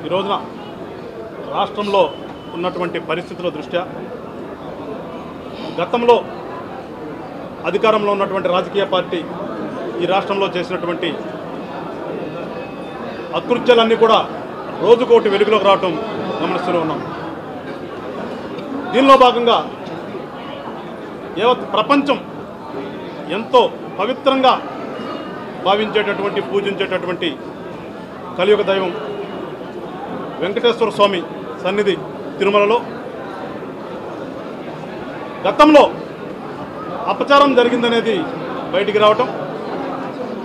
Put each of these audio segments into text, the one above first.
ఈ రోజున రాష్ట్రంలో ఉన్నటువంటి పరిస్థితుల దృష్ట్యా గతంలో అధికారంలో ఉన్నటువంటి రాజకీయ పార్టీ ఈ రాష్ట్రంలో చేసినటువంటి అకృత్యాలన్నీ కూడా రోజుకోటి వెలుగులోకి రావటం గమనిస్తూనే ఉన్నాం. దీనిలో భాగంగా యావత్ ప్రపంచం ఎంతో పవిత్రంగా భావించేటటువంటి పూజించేటటువంటి కలియుగ దైవం వెంకటేశ్వర స్వామి సన్నిధి తిరుమలలో గతంలో అపచారం జరిగిందనేది బయటికి రావటం,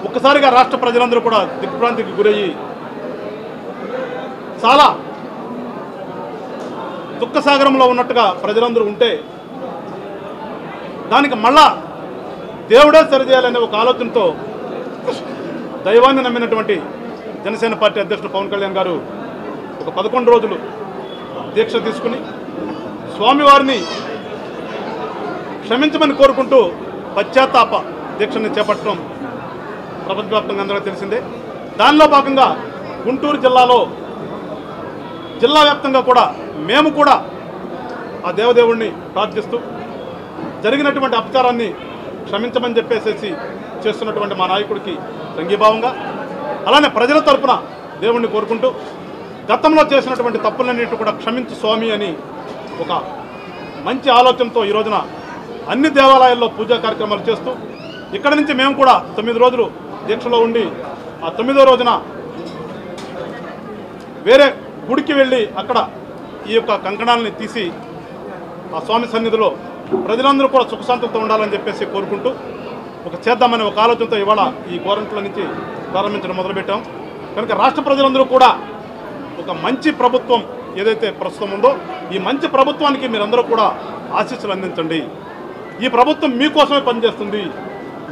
ఒక్కసారిగా రాష్ట్ర ప్రజలందరూ కూడా దిగ్భ్రాంతికి గురయ్యి చాలా దుఃఖసాగరంలో ఉన్నట్టుగా ప్రజలందరూ ఉంటే దానికి మళ్ళా దేవుడే సరిచేయాలనే ఒక ఆలోచనతో దైవాన్ని నమ్మినటువంటి జనసేన పార్టీ అధ్యక్షుడు పవన్ కళ్యాణ్ గారు ఒక 11 రోజులు దీక్ష తీసుకుని స్వామివారిని క్షమించమని కోరుకుంటూ పశ్చాత్తాప దీక్షని చేపట్టడం ప్రపంచవ్యాప్తంగా అందరికీ తెలిసిందే. దానిలో భాగంగా గుంటూరు జిల్లాలో జిల్లా వ్యాప్తంగా కూడా మేము కూడా ఆ దేవదేవుణ్ణి ప్రార్థిస్తూ జరిగినటువంటి అపచారాన్ని క్షమించమని చెప్పేసేసి చేస్తున్నటువంటి మా నాయకుడికి సంఘీభావంగా, అలానే ప్రజల తరపున దేవుణ్ణి కోరుకుంటూ గతంలో చేసినటువంటి తప్పులన్నింటినీ కూడా క్షమించు స్వామి అని ఒక మంచి ఆలోచనతో ఈ రోజున అన్ని దేవాలయాల్లో పూజా కార్యక్రమాలు చేస్తూ ఇక్కడ నుంచి మేము కూడా 9 రోజులు దీక్షలో ఉండి ఆ 9వ రోజున వేరే గుడికి వెళ్ళి అక్కడ ఈ యొక్క కంకణాలని తీసి ఆ స్వామి సన్నిధిలో ప్రజలందరూ కూడా సుఖశాంతంతో ఉండాలని చెప్పేసి కోరుకుంటూ ఒక చేద్దామనే ఒక ఆలోచనతో ఇవాళ ఈ కోరంట్ల నుంచి ప్రారంభించడం మొదలుపెట్టాం. కనుక రాష్ట్ర ప్రజలందరూ కూడా ఒక మంచి ప్రభుత్వం ఏదైతే ప్రస్తుతం ఉందో ఈ మంచి ప్రభుత్వానికి మీరందరూ కూడా ఆశీస్సులు అందించండి. ఈ ప్రభుత్వం మీకోసమే పనిచేస్తుంది,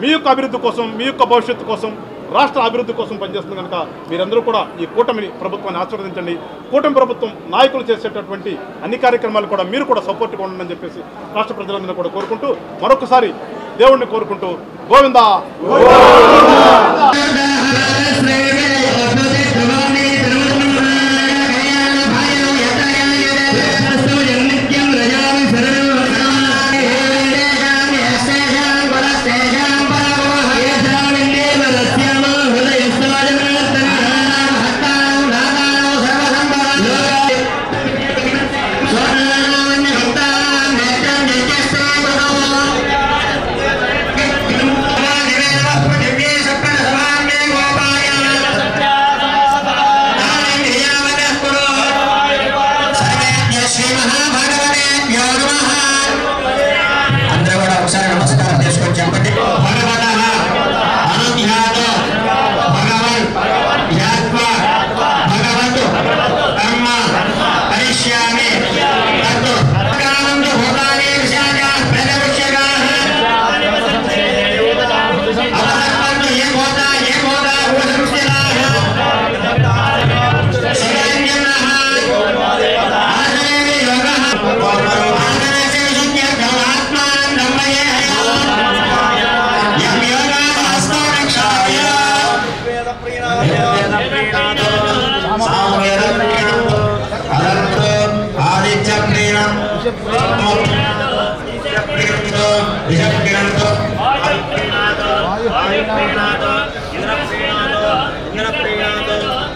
మీ యొక్క అభివృద్ధి కోసం, మీ యొక్క భవిష్యత్తు కోసం, రాష్ట్ర అభివృద్ధి కోసం పనిచేస్తుంది. కనుక మీరందరూ కూడా ఈ కూటమిని ప్రభుత్వాన్ని ఆశీర్వదించండి. కూటమి ప్రభుత్వం నాయకులు చేసేటటువంటి అన్ని కార్యక్రమాలు కూడా మీరు కూడా సపోర్ట్గా ఉండండి చెప్పేసి రాష్ట్ర ప్రజలందరూ కూడా కోరుకుంటూ మరొకసారి దేవుణ్ణి కోరుకుంటూ గోవిందా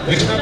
విష్ణు